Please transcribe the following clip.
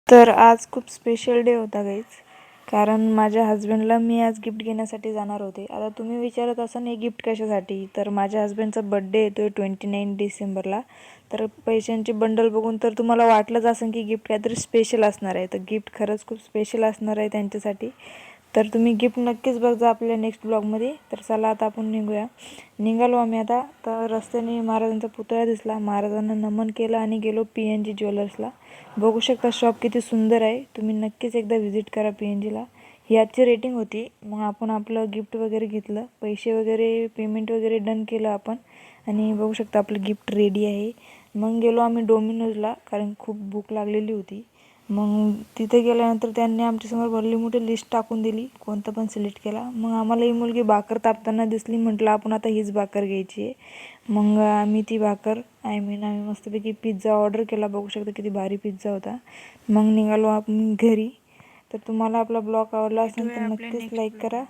तर आज खूप स्पेशल डे होता गाईज, कारण माझ्या हस्बंडला मी आज गिफ्ट घेण्यासाठी जाणार होते. आता तुम्ही विचारत असाल हे गिफ्ट कशासाठी, तर माझ्या हस्बंडचा बड्डे येतो आहे 29 डिसेंबरला. तर पैशांची बंडल बघून तर तुम्हाला वाटलंच असेल की गिफ्ट काहीतरी स्पेशल असणार आहे. तर गिफ्ट खरंच खूप स्पेशल असणार आहे त्यांच्यासाठी. तर तुम्ही गिफ्ट नक्कीच बघा आपल्या नेक्स्ट ब्लॉगमध्ये. तर चला आता आपण निघालो आम्ही आता. तर रस्त्याने महाराजांचा पुतळा दिसला, महाराजांना नमन केलं आणि गेलो PNG ज्वेलर्सला. बघू शकता शॉप किती सुंदर आहे. तुम्ही नक्कीच एकदा व्हिजिट करा PNGला. ही आजची रेटिंग होती. मग आपण आपलं गिफ्ट वगैरे घेतलं, पैसे वगैरे पेमेंट वगैरे डन केलं आपण, आणि बघू शकता आपलं गिफ्ट रेडी आहे. मग गेलो आम्ही डोमिनोजला, कारण खूप भूक लागलेली होती. मग तिथे गेल्यानंतर त्यांनी आमच्यासमोर भरली मोठी लिस्ट टाकून दिली, कोणतं पण सिलेक्ट केला. मग आम्हाला ही मुलगी भाकर तापताना दिसली, म्हटलं आपण आता हीच भाकर घ्यायची आहे. मग आम्ही ती भाकर आम्ही मस्तपैकी पिझ्झा ऑर्डर केला. बघू शकता किती भारी पिझ्झा होता. मग निघालो आपण घरी. तर तुम्हाला आपला ब्लॉग आवडला असेल तर नक्कीच लाईक करा